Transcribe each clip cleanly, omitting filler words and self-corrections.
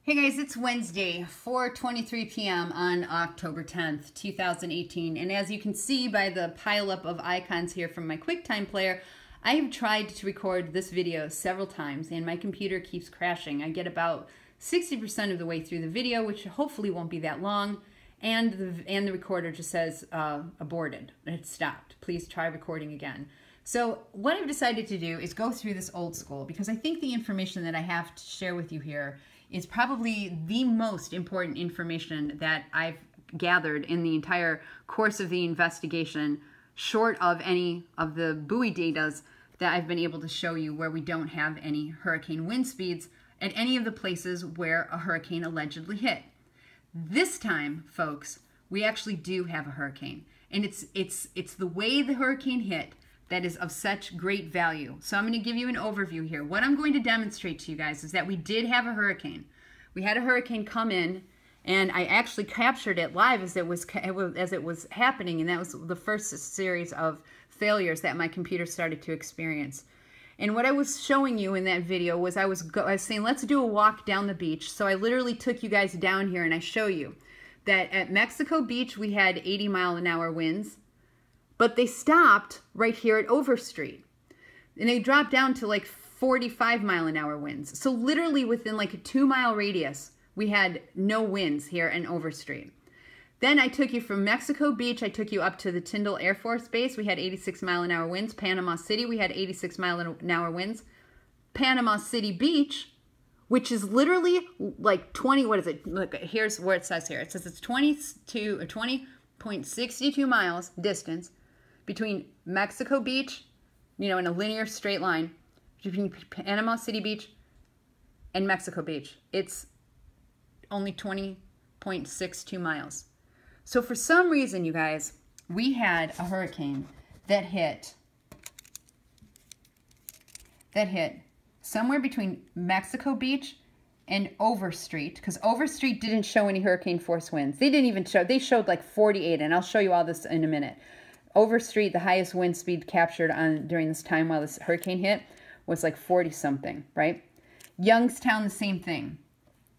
Hey guys, it's Wednesday, 4:23 p.m. on October 10th, 2018. And as you can see by the pileup of icons here from my QuickTime player, I have tried to record this video several times and my computer keeps crashing. I get about 60% of the way through the video, which hopefully won't be that long, and the recorder just says aborted. It stopped. Please try recording again. So what I've decided to do is go through this old school because I think the information that I have to share with you here is probably the most important information that I've gathered in the entire course of the investigation, short of any of the buoy data that I've been able to show you where we don't have any hurricane wind speeds at any of the places where a hurricane allegedly hit. This time, folks, we actually do have a hurricane, and it's the way the hurricane hit that is of such great value. So I'm going to give you an overview here. What I'm going to demonstrate to you guys is that we did have a hurricane. We had a hurricane come in, and I actually captured it live as it was happening, and that was the first series of failures that my computer started to experience. And what I was showing you in that video was I was saying, let's do a walk down the beach. So I literally took you guys down here, and I show you that at Mexico Beach we had 80-mile-an-hour winds. But they stopped right here at Overstreet. And they dropped down to like 45-mile-an-hour winds. So literally within like a 2-mile radius, we had no winds here in Overstreet. Then I took you from Mexico Beach, I took you up to the Tyndall Air Force Base. We had 86-mile-an-hour winds. Panama City, we had 86-mile-an-hour winds. Panama City Beach, which is literally like 20, what is it? Look, here's where it says here. It says it's 20.62 miles distance between Mexico Beach, you know, in a linear straight line, between Panama City Beach and Mexico Beach. It's only 20.62 miles. So for some reason, you guys, we had a hurricane that hit somewhere between Mexico Beach and Overstreet, because Overstreet didn't show any hurricane force winds. They didn't even show, they showed like 48, and I'll show you all this in a minute. Overstreet, the highest wind speed captured during this time while this hurricane hit was like 40-something, right? Youngstown, the same thing.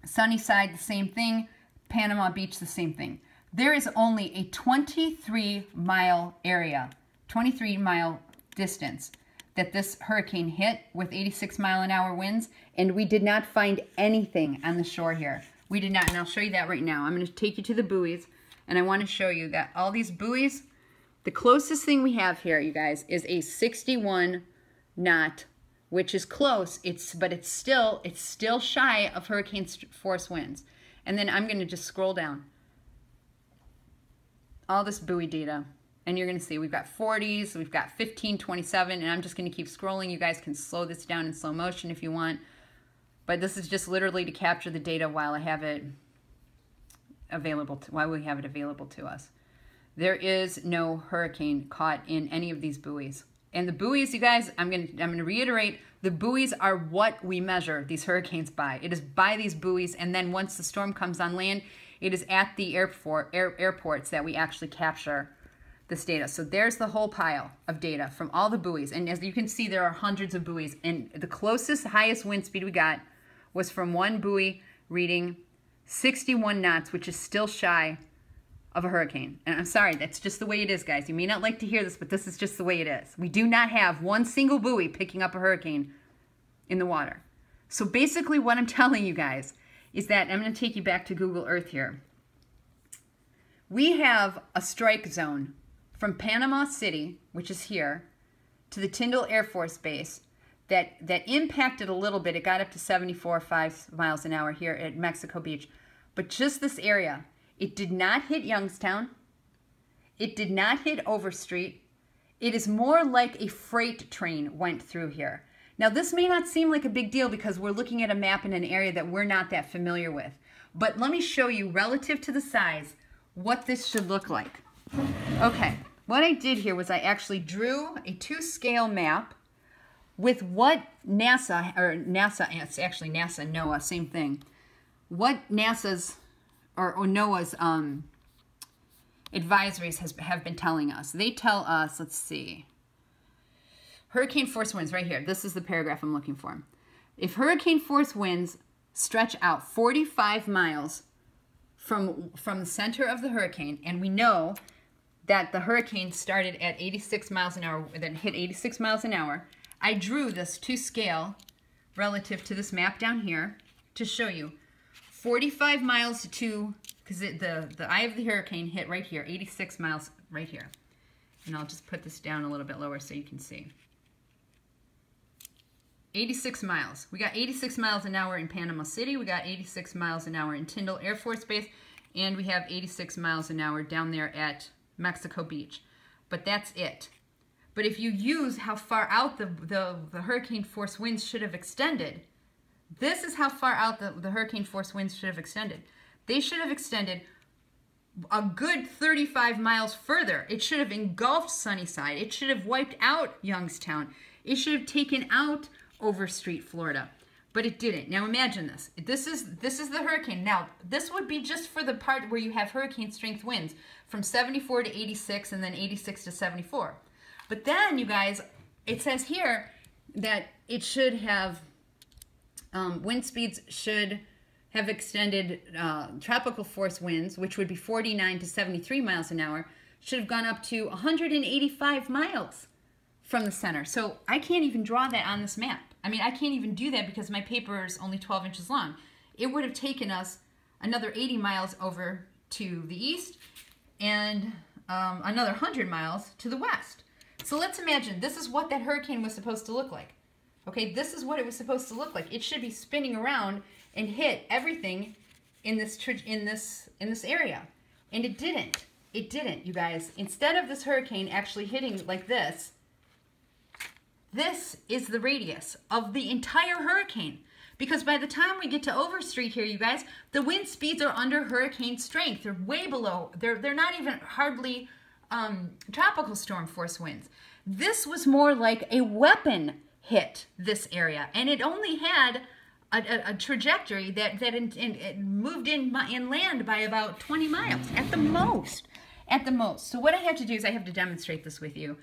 Sunnyside, the same thing. Panama Beach, the same thing. There is only a 23-mile area, 23-mile distance that this hurricane hit with 86-mile-an-hour winds, and we did not find anything on the shore here. We did not, and I'll show you that right now. I'm going to take you to the buoys, and I want to show you that all these buoys, the closest thing we have here, you guys, is a 61 knot, which is close, but it's still shy of hurricane force winds. And then I'm going to just scroll down all this buoy data, and you're going to see we've got 40s, we've got 15, 27, and I'm just going to keep scrolling. You guys can slow this down in slow motion if you want, but this is just literally to capture the data while I have it available, while we have it available to us. There is no hurricane caught in any of these buoys. And the buoys, you guys, I'm gonna reiterate, the buoys are what we measure these hurricanes by. It is by these buoys, and then once the storm comes on land, it is at the airports that we actually capture this data. So there's the whole pile of data from all the buoys. And as you can see, there are hundreds of buoys. And the closest, highest wind speed we got was from one buoy reading 61 knots, which is still shy of a hurricane. And I'm sorry, that's just the way it is, guys. You may not like to hear this, but this is just the way it is. We do not have one single buoy picking up a hurricane in the water. So basically what I'm telling you guys is that, I'm going to take you back to Google Earth here. We have a strike zone from Panama City, which is here, to the Tyndall Air Force Base that impacted a little bit. It got up to 74.5 miles an hour here at Mexico Beach. But just this area, it did not hit Youngstown. It did not hit Overstreet. It is more like a freight train went through here. Now, this may not seem like a big deal because we're looking at a map in an area that we're not that familiar with. But let me show you, relative to the size, what this should look like. Okay, what I did here was I actually drew a 2-scale map with what it's actually NASA, NOAA, same thing. What NASA's or NOAA's advisories have been telling us. They tell us, let's see, hurricane force winds right here. This is the paragraph I'm looking for. If hurricane force winds stretch out 45 miles from the center of the hurricane, and we know that the hurricane started at 86 miles an hour, then hit 86 miles an hour. I drew this to scale relative to this map down here to show you 45 miles to, because the eye of the hurricane hit right here, 86 miles right here. And I'll just put this down a little bit lower so you can see. 86 miles. We got 86 miles an hour in Panama City. We got 86 miles an hour in Tyndall Air Force Base. And we have 86 miles an hour down there at Mexico Beach. But that's it. But if you use how far out the hurricane force winds should have extended, this is how far out the hurricane force winds should have extended. They should have extended a good 35 miles further. It should have engulfed Sunnyside. It should have wiped out Youngstown. It should have taken out Overstreet, Florida. But it didn't. Now imagine this. This is the hurricane. Now, this would be just for the part where you have hurricane strength winds from 74 to 86 and then 86 to 74. But then, you guys, it says here that it should have, wind speeds should have extended, tropical force winds, which would be 49 to 73 miles an hour, should have gone up to 185 miles from the center. So I can't even draw that on this map. I mean, I can't even do that because my paper is only 12 inches long. It would have taken us another 80 miles over to the east and another 100 miles to the west. So let's imagine this is what that hurricane was supposed to look like. Okay, this is what it was supposed to look like. It should be spinning around and hit everything in this area. And it didn't. It didn't, you guys. Instead of this hurricane actually hitting like this, this is the radius of the entire hurricane. Because by the time we get to Overstreet here, you guys, the wind speeds are under hurricane strength. They're way below. They're not even hardly tropical storm force winds. This was more like a weapon hit this area. And it only had a trajectory that it moved inland by about 20 miles at the most. At the most. So what I have to do is I have to demonstrate this with you.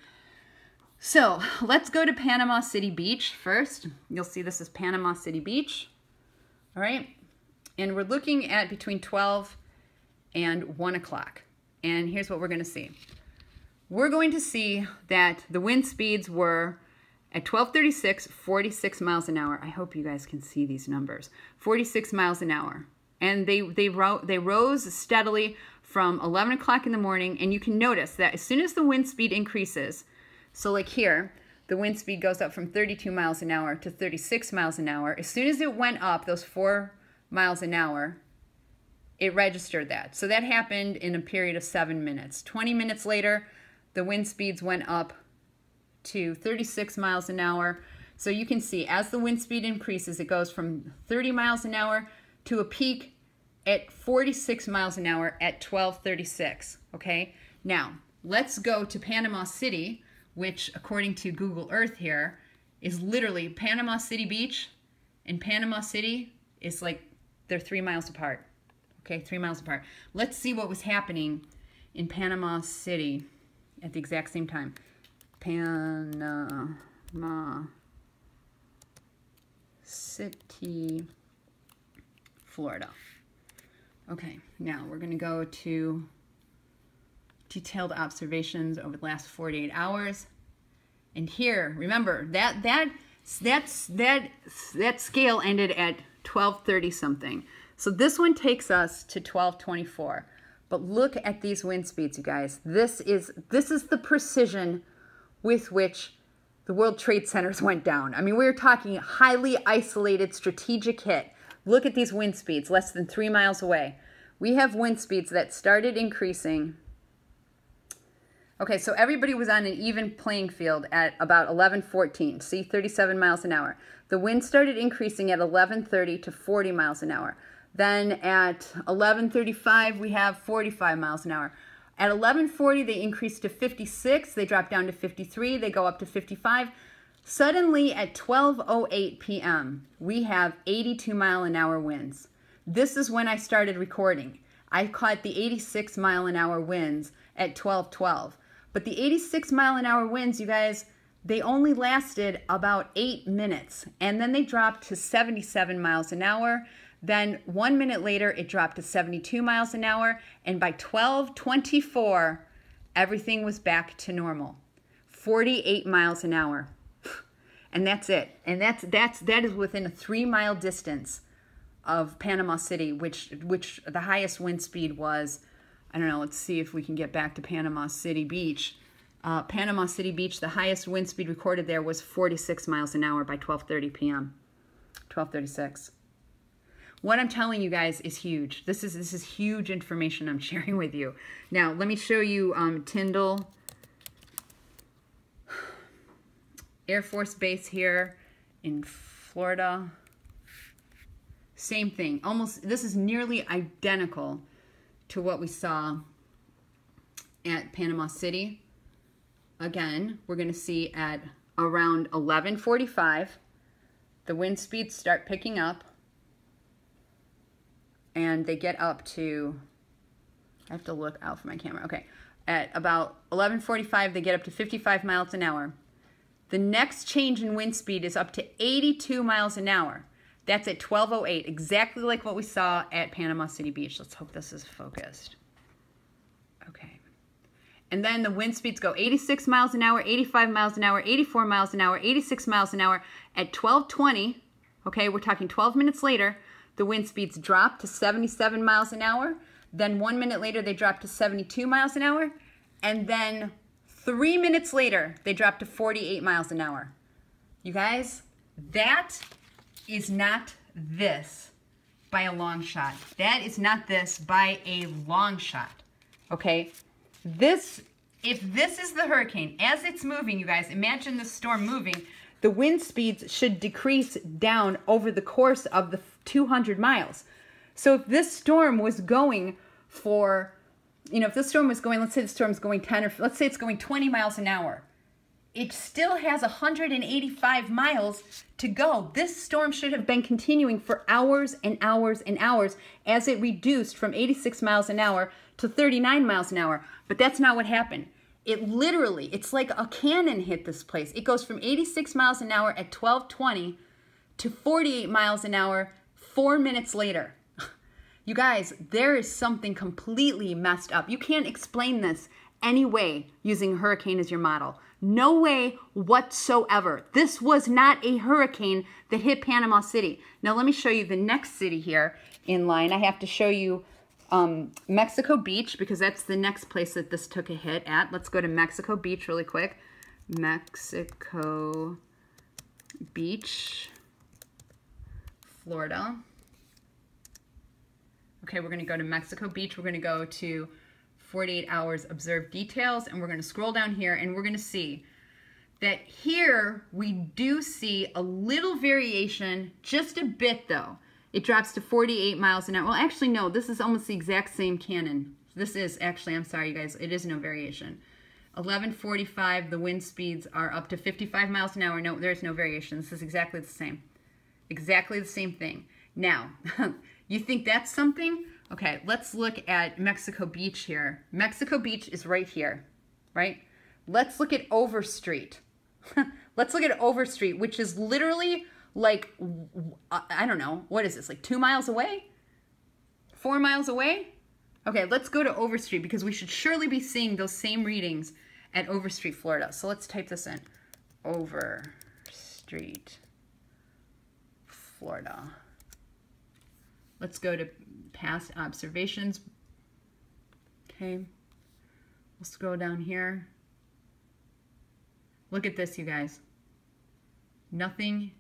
So let's go to Panama City Beach first. You'll see this is Panama City Beach. All right. And we're looking at between 12 and 1 o'clock. And here's what we're going to see. We're going to see that the wind speeds were at 12:36, 46 miles an hour. I hope you guys can see these numbers. 46 miles an hour. And they rose steadily from 11 o'clock in the morning. And you can notice that as soon as the wind speed increases, so like here, the wind speed goes up from 32 miles an hour to 36 miles an hour. As soon as it went up those 4 miles an hour, it registered that. So that happened in a period of 7 minutes. 20 minutes later, the wind speeds went up to 36 miles an hour. So you can see as the wind speed increases, it goes from 30 miles an hour to a peak at 46 miles an hour at 12:36, okay? Now, let's go to Panama City, which according to Google Earth here, is literally Panama City Beach and Panama City is like, they're 3 miles apart. Okay, 3 miles apart. Let's see what was happening in Panama City at the exact same time. Panama City, Florida. Okay, now we're going to go to detailed observations over the last 48 hours. And here, remember, that scale ended at 12:30 something. So this one takes us to 12:24. But look at these wind speeds, you guys. This is the precision with which the World Trade Centers went down. I mean, we're talking highly isolated strategic hit. Look at these wind speeds, less than 3 miles away. We have wind speeds that started increasing. Okay, so everybody was on an even playing field at about 11:14. See, 37 miles an hour. The wind started increasing at 11:30 to 40 miles an hour. Then at 11:35, we have 45 miles an hour. At 11:40, they increased to 56. They dropped down to 53. They go up to 55. Suddenly, at 12:08 p.m., we have 82 mile an hour winds. This is when I started recording. I caught the 86 mile an hour winds at 12:12. But the 86 mile an hour winds, you guys, they only lasted about 8 minutes, and then they dropped to 77 miles an hour. Then 1 minute later, it dropped to 72 miles an hour, and by 12:24, everything was back to normal. 48 miles an hour. And that's it. And that is within a 3-mile distance of Panama City, which the highest wind speed was, I don't know, let's see if we can get back to Panama City Beach. Panama City Beach, the highest wind speed recorded there was 46 miles an hour by 12:30 p.m. 12:36. What I'm telling you guys is huge. This is huge information I'm sharing with you. Now, let me show you Tyndall Air Force Base here in Florida. Same thing. Almost, this is nearly identical to what we saw at Panama City. Again, we're going to see at around 11:45, the wind speeds start picking up, and they get up to, I have to look out for my camera. Okay, at about 11:45, they get up to 55 miles an hour. The next change in wind speed is up to 82 miles an hour. That's at 12:08, exactly like what we saw at Panama City Beach. Let's hope this is focused. Okay. And then the wind speeds go 86 miles an hour, 85 miles an hour, 84 miles an hour, 86 miles an hour. At 12:20, okay, we're talking 12 minutes later, the wind speeds drop to 77 miles an hour. Then 1 minute later, they drop to 72 miles an hour. And then 3 minutes later, they drop to 48 miles an hour. You guys, that is not this by a long shot. That is not this by a long shot, okay? If this is the hurricane, as it's moving, you guys, imagine the storm moving, the wind speeds should decrease down over the course of the 200 miles. So if this storm was going for, you know, if this storm was going, let's say the storm's going 10 or let's say it's going 20 miles an hour, it still has 185 miles to go. This storm should have been continuing for hours and hours and hours as it reduced from 86 miles an hour to 39 miles an hour. But that's not what happened. It literally, it's like a cannon hit this place. It goes from 86 miles an hour at 12:20 to 48 miles an hour 4 minutes later. You guys, there is something completely messed up. You can't explain this any way using a hurricane as your model. No way whatsoever. This was not a hurricane that hit Panama City. Now let me show you the next city here in line. I have to show you Mexico Beach, because that's the next place that this took a hit at. Let's go to Mexico Beach really quick. Mexico Beach, Florida. Okay, we're going to go to Mexico Beach. We're going to go to 48 hours observed details, and we're going to scroll down here, and we're going to see that here we do see a little variation, just a bit though. It drops to 48 miles an hour. Well, actually, no, this is almost the exact same cannon. This is actually, I'm sorry, you guys, it is no variation. 11:45, the wind speeds are up to 55 miles an hour. No, there's no variation. This is exactly the same. Exactly the same thing. Now, you think that's something? Okay, let's look at Mexico Beach here. Mexico Beach is right here, right? Let's look at Overstreet. Let's look at Overstreet, which is literally like, I don't know, what is this, like 2 miles away? 4 miles away? Okay, let's go to Overstreet, because we should surely be seeing those same readings at Overstreet, Florida. So let's type this in. Overstreet, Florida. Let's go to past observations. Okay, we'll scroll down here. Look at this, you guys. Nothing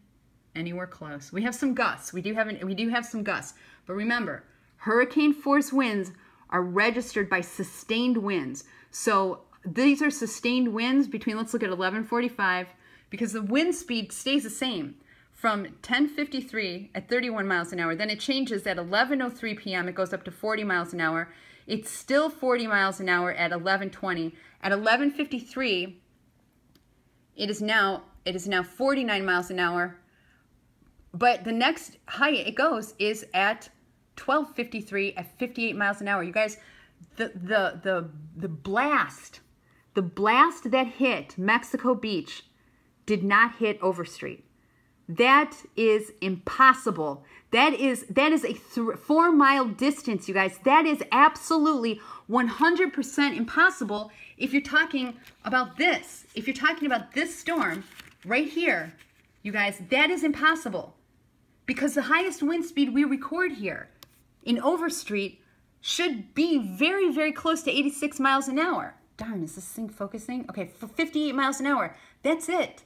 anywhere close. We have some gusts. We do have some gusts. But remember, hurricane force winds are registered by sustained winds. So these are sustained winds between, let's look at 11:45, because the wind speed stays the same from 10:53 at 31 miles an hour. Then it changes at 11:03 p.m. It goes up to 40 miles an hour. It's still 40 miles an hour at 11:20. At 11:53, it is now 49 miles an hour. But the next height it goes is at 12:53 at 58 miles an hour. You guys, the blast that hit Mexico Beach did not hit Overstreet. That is impossible. That is a 4 mile distance, you guys. That is absolutely 100% impossible if you're talking about this. If you're talking about this storm right here, you guys, that is impossible. Because the highest wind speed we record here in Overstreet should be very, very close to 86 miles an hour. Darn, is this thing focusing? Okay, 58 miles an hour. That's it.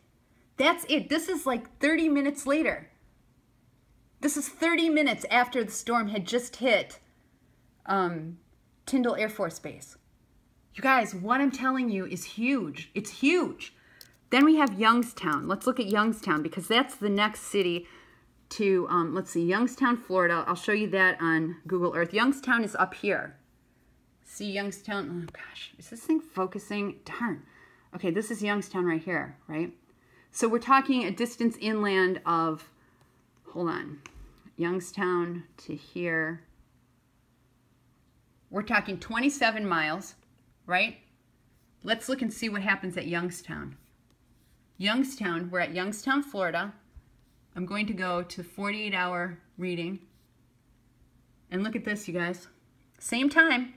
That's it. This is like 30 minutes later. This is 30 minutes after the storm had just hit Tyndall Air Force Base. You guys, what I'm telling you is huge. It's huge. Then we have Youngstown. Let's look at Youngstown because that's the next city to, let's see, Youngstown, Florida. I'll show you that on Google Earth. Youngstown is up here. See Youngstown? Oh gosh, is this thing focusing? Darn. Okay, this is Youngstown right here, right? So we're talking a distance inland of, hold on, Youngstown to here. We're talking 27 miles, right? Let's look and see what happens at Youngstown. Youngstown, we're at Youngstown, Florida. I'm going to go to 48-hour reading. And look at this, you guys. Same time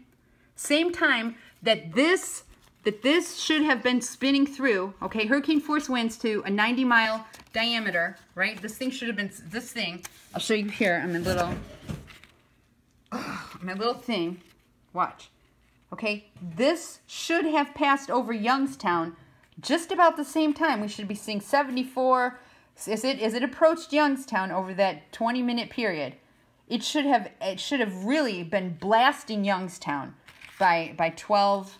that this should have been spinning through, okay, hurricane force winds to a 90-mile diameter, right? This thing should have been, this thing, I'll show you here on my little thing. Watch. Okay, this should have passed over Youngstown just about the same time. We should be seeing 74. As it approached Youngstown over that 20-minute period, it should have really been blasting Youngstown by 12.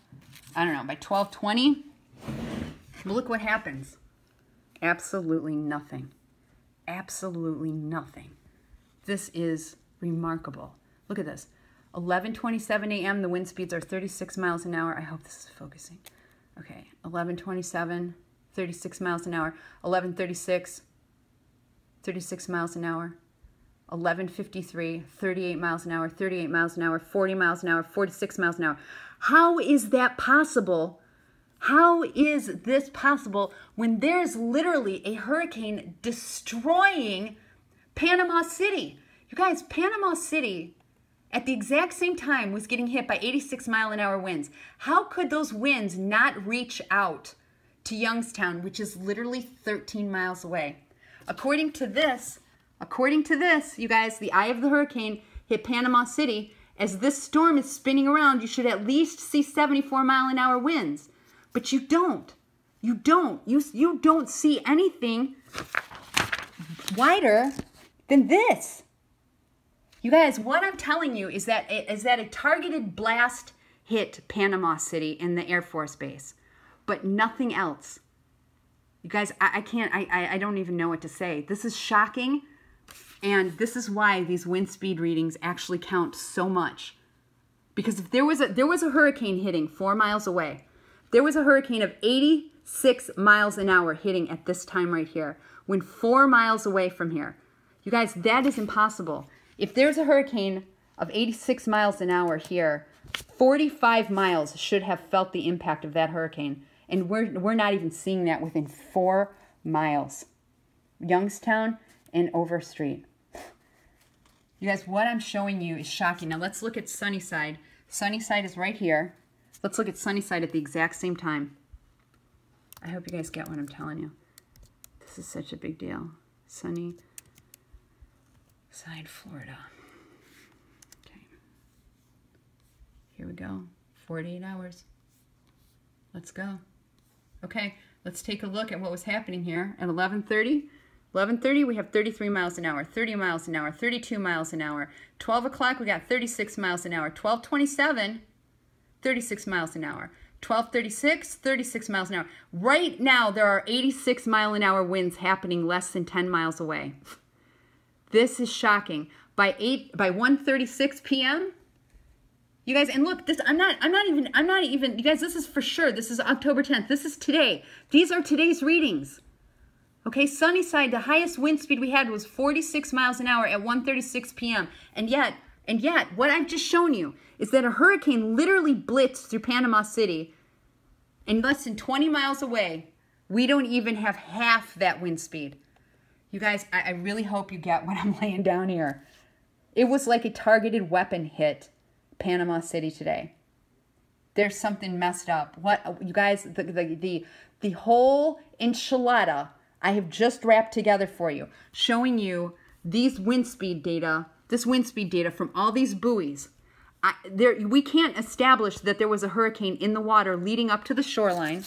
I don't know, by 12:20. Well, look what happens. Absolutely nothing. Absolutely nothing. This is remarkable. Look at this. 11:27 a.m. The wind speeds are 36 miles an hour. I hope this is focusing. Okay, 11:27, 36 miles an hour. 11:36, 36 miles an hour. 11:53, 38 miles an hour, 38 miles an hour, 40 miles an hour, 46 miles an hour. How is that possible? How is this possible when there's literally a hurricane destroying Panama City? You guys, Panama City at the exact same time was getting hit by 86 mile an hour winds. How could those winds not reach out to Youngstown, which is literally 13 miles away? According to this, you guys, the eye of the hurricane hit Panama City. As this storm is spinning around, you should at least see 74 mile an hour winds. But you don't. You don't see anything wider than this. You guys, what I'm telling you is that a targeted blast hit Panama City in the Air Force Base, but nothing else. You guys, I don't even know what to say. This is shocking, and this is why these wind speed readings actually count so much. Because if there was a hurricane hitting 4 miles away, there was a hurricane of 86 miles an hour hitting at this time right here, when 4 miles away from here. You guys, that is impossible. If there's a hurricane of 86 miles an hour here, 45 miles should have felt the impact of that hurricane. And we're not even seeing that within 4 miles. Youngstown and Overstreet. You guys, what I'm showing you is shocking. Now let's look at Sunnyside. Sunnyside is right here. Let's look at Sunnyside at the exact same time. I hope you guys get what I'm telling you. This is such a big deal. Sunnyside, Florida. Okay. Here we go. 48 hours. Let's go. Okay, let's take a look at what was happening here at 11:30. 11:30, we have 33 miles an hour, 30 miles an hour, 32 miles an hour. 12 o'clock, we got 36 miles an hour. 12:27, 36 miles an hour. 12:36, 36 miles an hour. Right now, there are 86 mile an hour winds happening less than 10 miles away. This is shocking. By 1:36 p.m., you guys, and look, this I'm not even, you guys, this is for sure. This is October 10th. This is today. These are today's readings. Okay, Sunnyside, the highest wind speed we had was 46 miles an hour at 1:36 p.m. And yet, what I've just shown you is that a hurricane literally blitzed through Panama City, and less than 20 miles away We don't even have half that wind speed. You guys, I really hope you get what I'm laying down here. It was like a targeted weapon hit Panama City today. There's something messed up. What, you guys, the whole enchilada I have just wrapped together for you, showing you these wind speed data, this wind speed data from all these buoys. We can't establish that there was a hurricane in the water leading up to the shoreline.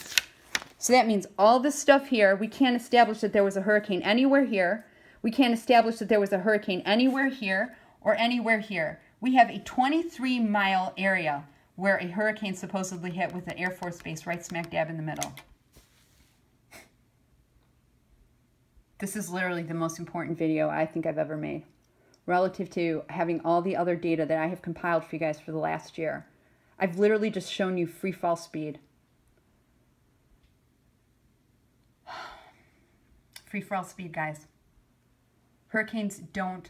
So that means all this stuff here, we can't establish that there was a hurricane anywhere here. We can't establish that there was a hurricane anywhere here or anywhere here. We have a 23-mile area where a hurricane supposedly hit with an Air Force base right smack dab in the middle. This is literally the most important video I think I've ever made relative to having all the other data that I have compiled for you guys for the last year. I've literally just shown you free fall speed. Free fall speed, guys. Hurricanes don't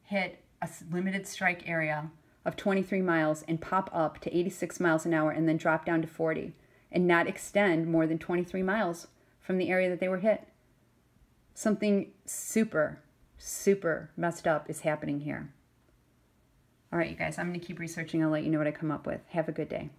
hit a limited strike area of 23 miles and pop up to 86 miles an hour and then drop down to 40 and not extend more than 23 miles from the area that they were hit. Something super, super messed up is happening here. All right, you guys, I'm going to keep researching. I'll let you know what I come up with. Have a good day.